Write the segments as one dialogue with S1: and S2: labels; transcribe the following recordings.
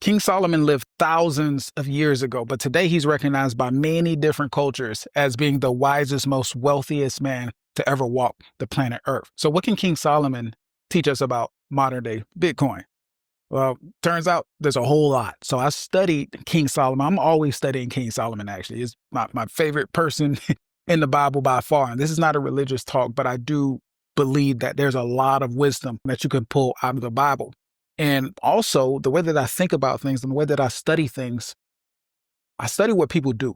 S1: King Solomon lived thousands of years ago, but today he's recognized by many different cultures as being the wisest, most wealthiest man to ever walk the planet Earth. So what can King Solomon teach us about modern day Bitcoin? Well, turns out there's a whole lot. So I studied King Solomon. I'm always studying King Solomon, actually. He's my favorite person in the Bible by far. And this is not a religious talk, but I do believe that there's a lot of wisdom that you can pull out of the Bible. And also the way that I think about things and the way that I study things, I study what people do.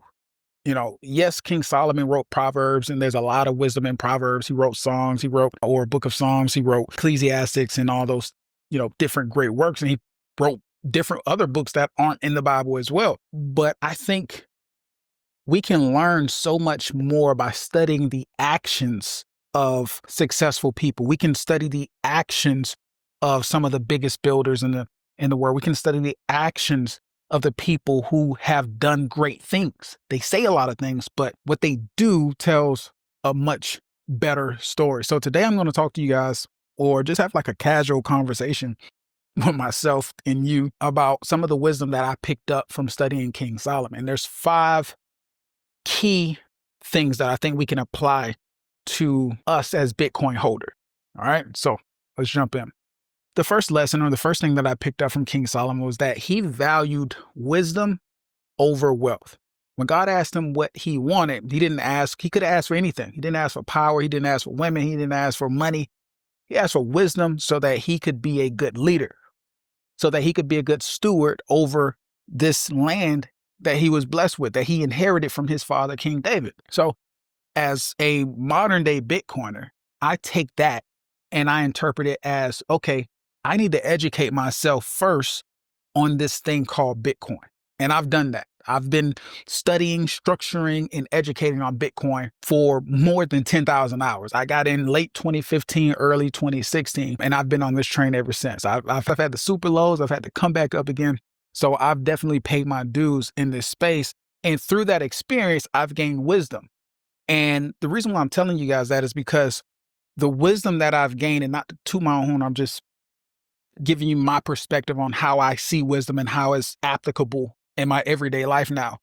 S1: Yes, King Solomon wrote Proverbs, and there's a lot of wisdom in Proverbs. He wrote songs, or a book of Psalms, he wrote Ecclesiastics and all those, different great works. And he wrote different other books that aren't in the Bible as well. But I think we can learn so much more by studying the actions of successful people. We can study the actions of some of the biggest builders in the world. We can study the actions of the people who have done great things. They say a lot of things, but what they do tells a much better story. So today I'm going to talk to you guys, or just have like a casual conversation with myself and you about some of the wisdom that I picked up from studying King Solomon. There's 5 key things that I think we can apply to us as Bitcoin holder. All right, so let's jump in. The first lesson, or the first thing that I picked up from King Solomon, was that he valued wisdom over wealth. When God asked him what he wanted, he could have asked for anything. He didn't ask for power. He didn't ask for women. He didn't ask for money. He asked for wisdom so that he could be a good leader, so that he could be a good steward over this land that he was blessed with, that he inherited from his father, King David. So as a modern day Bitcoiner, I take that and I interpret it as, okay, I need to educate myself first on this thing called Bitcoin. And I've done that. I've been studying, structuring, and educating on Bitcoin for more than 10,000 hours. I got in late 2015, early 2016, and I've been on this train ever since. I've had the super lows. I've had to come back up again. So I've definitely paid my dues in this space. And through that experience, I've gained wisdom. And the reason why I'm telling you guys that is because the wisdom that I've gained, and not to toot my own horn, I'm just giving you my perspective on how I see wisdom and how it's applicable in my everyday life now.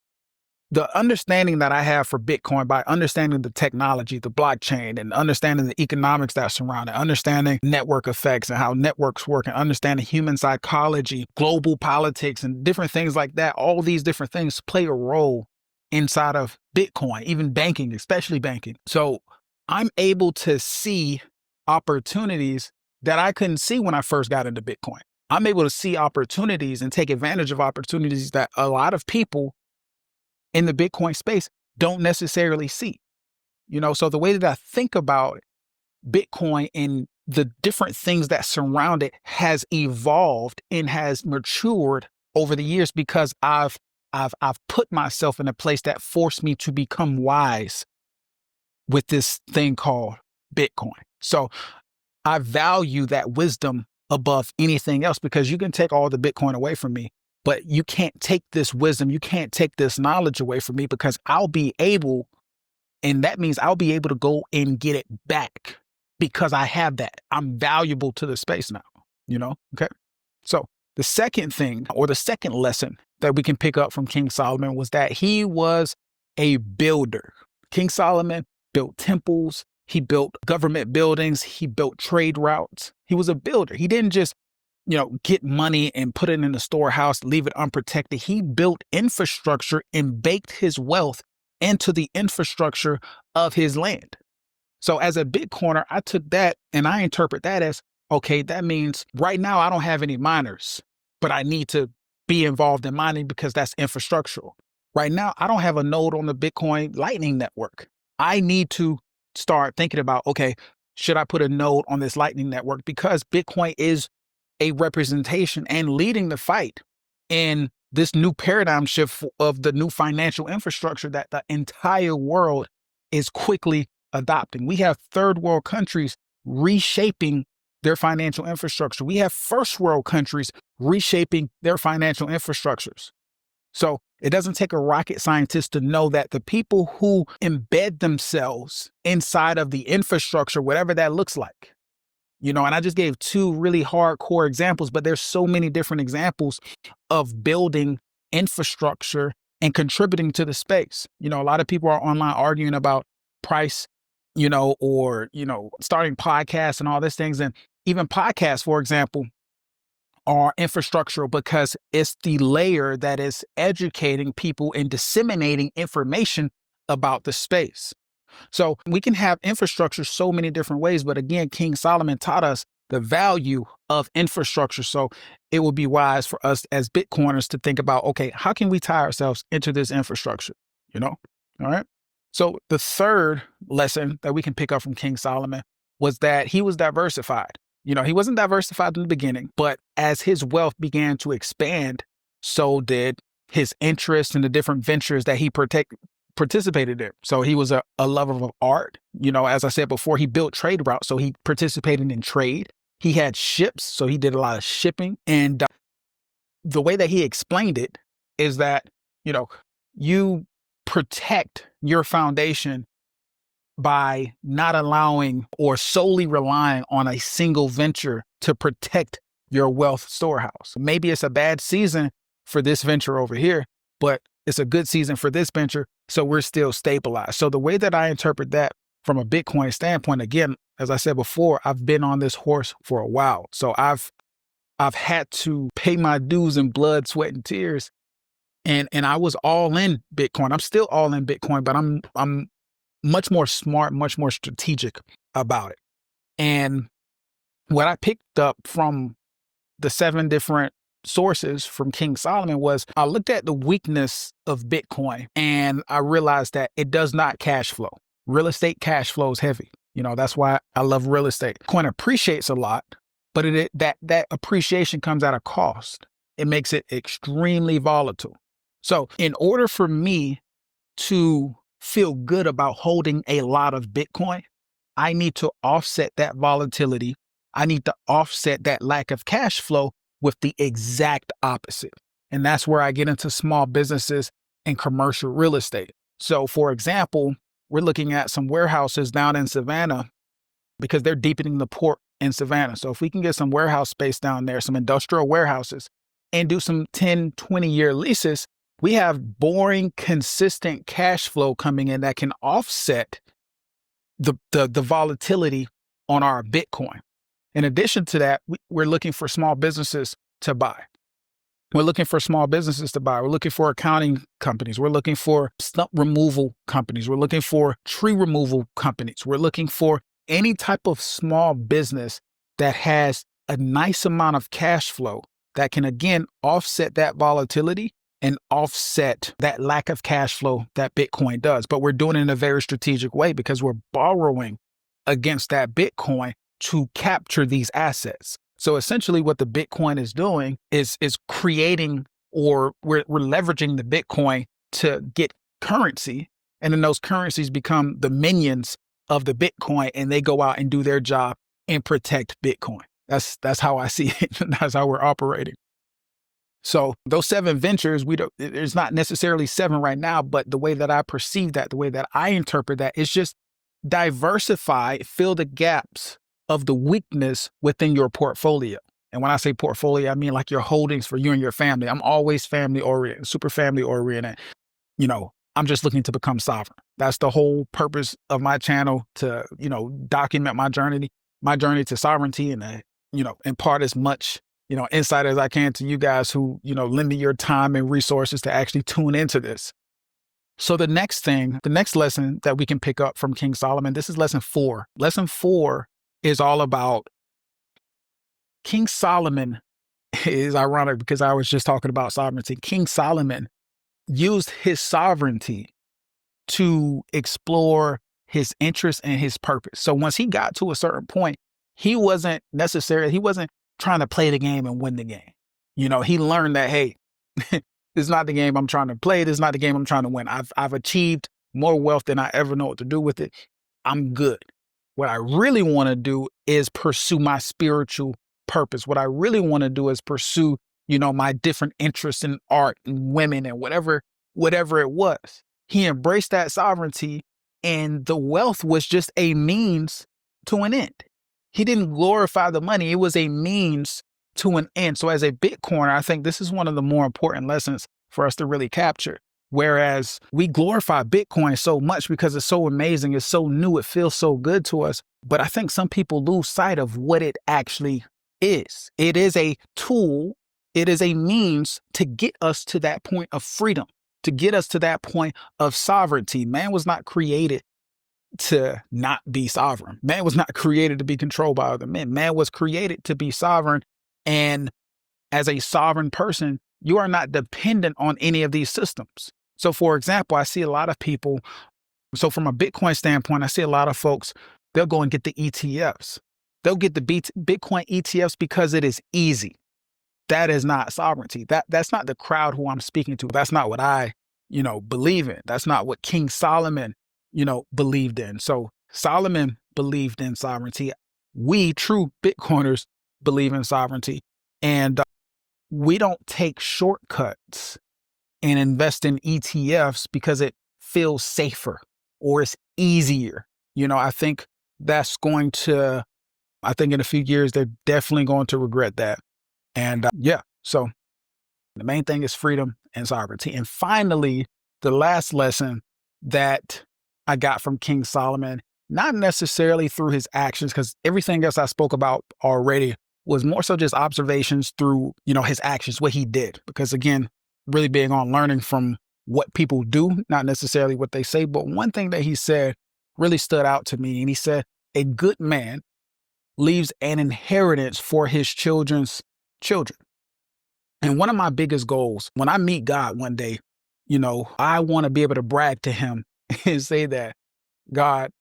S1: The understanding that I have for Bitcoin, by understanding the technology, the blockchain, and understanding the economics that surround it, understanding network effects and how networks work, and understanding human psychology, global politics, and different things like that, all these different things play a role inside of Bitcoin, even banking, especially banking. So I'm able to see opportunities that I couldn't see when I first got into Bitcoin. I'm able to see opportunities and take advantage of opportunities that a lot of people in the Bitcoin space don't necessarily see. So the way that I think about Bitcoin and the different things that surround it has evolved and has matured over the years because I've put myself in a place that forced me to become wise with this thing called Bitcoin. So I value that wisdom above anything else, because you can take all the Bitcoin away from me, but you can't take this wisdom, you can't take this knowledge away from me, because I'll be able, and that means I'll be able to go and get it back because I have that. I'm valuable to the space now, okay? So the second thing, or the second lesson that we can pick up from King Solomon, was that he was a builder. King Solomon built temples. He built government buildings. He built trade routes. He was a builder. He didn't just, get money and put it in the storehouse, leave it unprotected. He built infrastructure and baked his wealth into the infrastructure of his land. So as a Bitcoiner, I took that and I interpret that as, okay, that means right now I don't have any miners, but I need to be involved in mining because that's infrastructural. Right now, I don't have a node on the Bitcoin Lightning Network. I need to start thinking about, okay, should I put a node on this Lightning Network? Because Bitcoin is a representation and leading the fight in this new paradigm shift of the new financial infrastructure that the entire world is quickly adopting. We have third world countries reshaping their financial infrastructure. We have first world countries reshaping their financial infrastructures. So it doesn't take a rocket scientist to know that the people who embed themselves inside of the infrastructure, whatever that looks like, And I just gave two really hardcore examples, but there's so many different examples of building infrastructure and contributing to the space. A lot of people are online arguing about price, or, starting podcasts and all these things. And even podcasts, for example, are infrastructural because it's the layer that is educating people and disseminating information about the space. So we can have infrastructure so many different ways. But again, King Solomon taught us the value of infrastructure. So it would be wise for us as Bitcoiners to think about, okay, how can we tie ourselves into this infrastructure? All right. So the third lesson that we can pick up from King Solomon was that he was diversified. He wasn't diversified in the beginning, but as his wealth began to expand, so did his interest in the different ventures that he participated in. So he was a lover of art. As I said before, he built trade routes. So he participated in trade. He had ships. So he did a lot of shipping. And the way that he explained it is that, you protect your foundation by not allowing or solely relying on a single venture to protect your wealth storehouse. Maybe it's a bad season for this venture over here, but it's a good season for this venture. So we're still stabilized. So the way that I interpret that from a Bitcoin standpoint, again, as I said before, I've been on this horse for a while. So I've had to pay my dues in blood, sweat, and tears. And I was all in Bitcoin. I'm still all in Bitcoin, but I'm much more smart, much more strategic about it. And what I picked up from the 7 different sources from King Solomon was I looked at the weakness of Bitcoin and I realized that it does not cash flow. Real estate cash flow is heavy. That's why I love real estate. Coin appreciates a lot, but that appreciation comes at a cost. It makes it extremely volatile. So in order for me to feel good about holding a lot of Bitcoin, I need to offset that volatility. I need to offset that lack of cash flow with the exact opposite. And that's where I get into small businesses and commercial real estate. So for example, we're looking at some warehouses down in Savannah because they're deepening the port in Savannah. So if we can get some warehouse space down there, some industrial warehouses, and do some 10, 20-year leases, we have boring, consistent cash flow coming in that can offset the volatility on our Bitcoin. In addition to that, we're looking for small businesses to buy. We're looking for accounting companies. We're looking for stump removal companies. We're looking for tree removal companies. We're looking for any type of small business that has a nice amount of cash flow that can, again, offset that volatility and offset that lack of cash flow that Bitcoin does. But we're doing it in a very strategic way because we're borrowing against that Bitcoin to capture these assets. So essentially what the Bitcoin is doing is creating, or we're leveraging the Bitcoin to get currency. And then those currencies become the minions of the Bitcoin and they go out and do their job and protect Bitcoin. That's how I see it. That's how we're operating. So those 7 ventures, there's not necessarily 7 right now, but the way that I perceive that, the way that I interpret that is just diversify, fill the gaps of the weakness within your portfolio. And when I say portfolio, I mean like your holdings for you and your family. I'm always family oriented, super family oriented. I'm just looking to become sovereign. That's the whole purpose of my channel, to, document my journey to sovereignty and, impart as much insight as I can to you guys who, lend me your time and resources to actually tune into this. So the next lesson that we can pick up from King Solomon, this is lesson 4. Lesson 4 is all about King Solomon. Is ironic because I was just talking about sovereignty. King Solomon used his sovereignty to explore his interest and his purpose. So once he got to a certain point, he wasn't trying to play the game and win the game. He learned that, hey, this is not the game I'm trying to play. This is not the game I'm trying to win. I've achieved more wealth than I ever know what to do with it. I'm good. What I really want to do is pursue my spiritual purpose. What I really want to do is pursue, my different interests in art and women and whatever it was. He embraced that sovereignty, and the wealth was just a means to an end. He didn't glorify the money. It was a means to an end. So as a Bitcoiner, I think this is one of the more important lessons for us to really capture. Whereas we glorify Bitcoin so much because it's so amazing, it's so new, it feels so good to us. But I think some people lose sight of what it actually is. It is a tool, it is a means to get us to that point of freedom, to get us to that point of sovereignty. Man was not created to not be sovereign. Man was not created to be controlled by other men. Man was created to be sovereign. And as a sovereign person, you are not dependent on any of these systems. So, for example, I see a lot of people. So, from a Bitcoin standpoint, I see a lot of folks, they'll go and get the ETFs. They'll get the Bitcoin ETFs because it is easy. That is not sovereignty. That's not the crowd who I'm speaking to. That's not what I, believe in. That's not what King Solomon, believed in. So Solomon believed in sovereignty. We true Bitcoiners believe in sovereignty. And we don't take shortcuts and invest in ETFs because it feels safer or it's easier. I think that's going to, I think in a few years, they're definitely going to regret that. And so the main thing is freedom and sovereignty. And finally, the last lesson that I got from King Solomon, not necessarily through his actions, because everything else I spoke about already was more so just observations through, his actions, what he did. Because again, really big on learning from what people do, not necessarily what they say. But one thing that he said really stood out to me. And he said, a good man leaves an inheritance for his children's children. And one of my biggest goals when I meet God one day, I want to be able to brag to him and say that, God,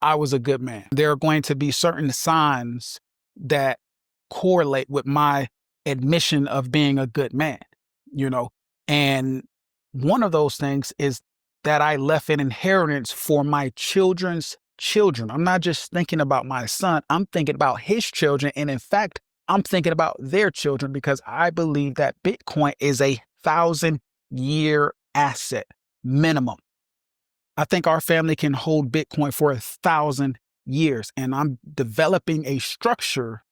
S1: I was a good man. There are going to be certain signs that correlate with my admission of being a good man, and one of those things is that I left an inheritance for my children's children. I'm not just thinking about my son, I'm thinking about his children. And in fact, I'm thinking about their children because I believe that Bitcoin is a 1,000-year asset minimum. I think our family can hold Bitcoin for 1,000 years. And I'm developing a structure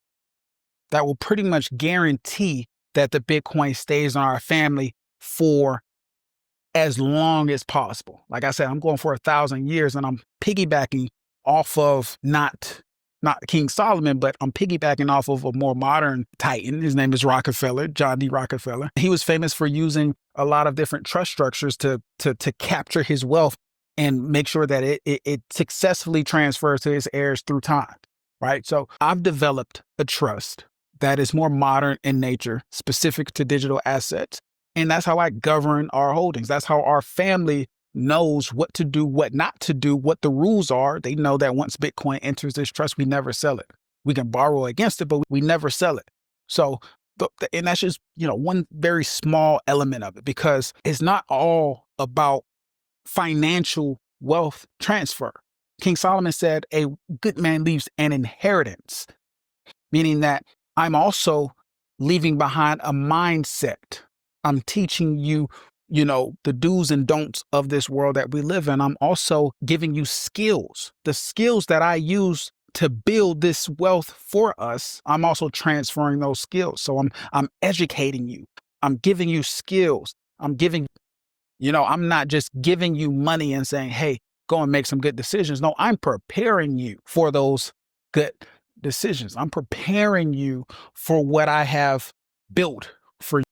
S1: that will pretty much guarantee that the Bitcoin stays in our family for as long as possible. Like I said, I'm going for 1,000 years and I'm piggybacking off of not King Solomon, but I'm piggybacking off of a more modern titan. His name is Rockefeller, John D. Rockefeller. He was famous for using a lot of different trust structures to capture his wealth and make sure that it successfully transfers to his heirs through time, right? So I've developed a trust that is more modern in nature, specific to digital assets. And that's how I govern our holdings. That's how our family knows what to do, what not to do, what the rules are. They know that once Bitcoin enters this trust, we never sell it. We can borrow against it, but we never sell it. So, and that's just, one very small element of it, because it's not all about financial wealth transfer. King Solomon said, a good man leaves an inheritance, meaning that I'm also leaving behind a mindset. I'm teaching you, the do's and don'ts of this world that we live in. I'm also giving you skills, the skills that I use to build this wealth for us. I'm also transferring those skills. So I'm educating you. I'm giving you skills. I'm not just giving you money and saying, hey, go and make some good decisions. No, I'm preparing you for those good decisions. I'm preparing you for what I have built for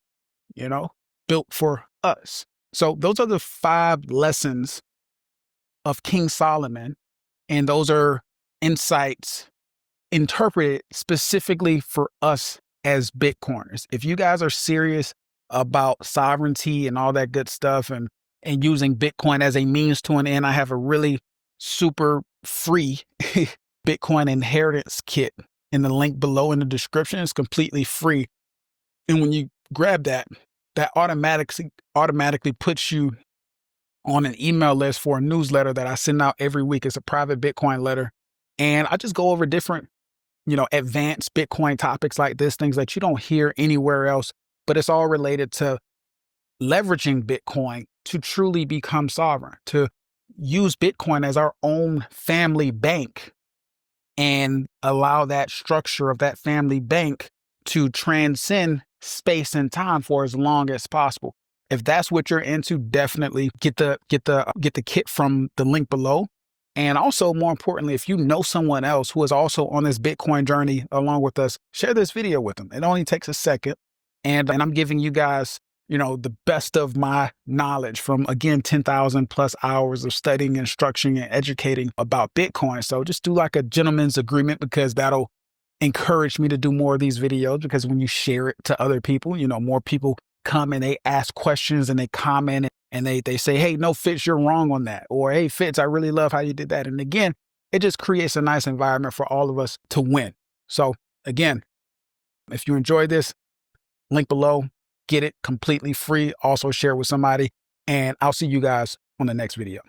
S1: built for us. So those are the 5 lessons of King Solomon. And those are insights interpreted specifically for us as Bitcoiners. If you guys are serious about sovereignty and all that good stuff and using Bitcoin as a means to an end, I have a really super free Bitcoin inheritance kit in the link below in the description. It's completely free. And when you grab that automatically puts you on an email list for a newsletter that I send out every week. It's a private Bitcoin letter. And I just go over different, advanced Bitcoin topics like this, things that you don't hear anywhere else, but it's all related to leveraging Bitcoin to truly become sovereign, to use Bitcoin as our own family bank and allow that structure of that family bank to transcend space and time for as long as possible. If that's what you're into, definitely get the kit from the link below. And also, more importantly, if you know someone else who is also on this Bitcoin journey along with us, share this video with them. It only takes a second. And I'm giving you guys, the best of my knowledge from, again, 10,000 plus hours of studying, instructing, and educating about Bitcoin. So just do like a gentleman's agreement, because that'll encourage me to do more of these videos, because when you share it to other people, more people come and they ask questions and they comment and they say, hey, no, Fitz, you're wrong on that. Or, hey, Fitz, I really love how you did that. And again, it just creates a nice environment for all of us to win. So again, if you enjoyed this, link below, get it completely free. Also share it with somebody, and I'll see you guys on the next video.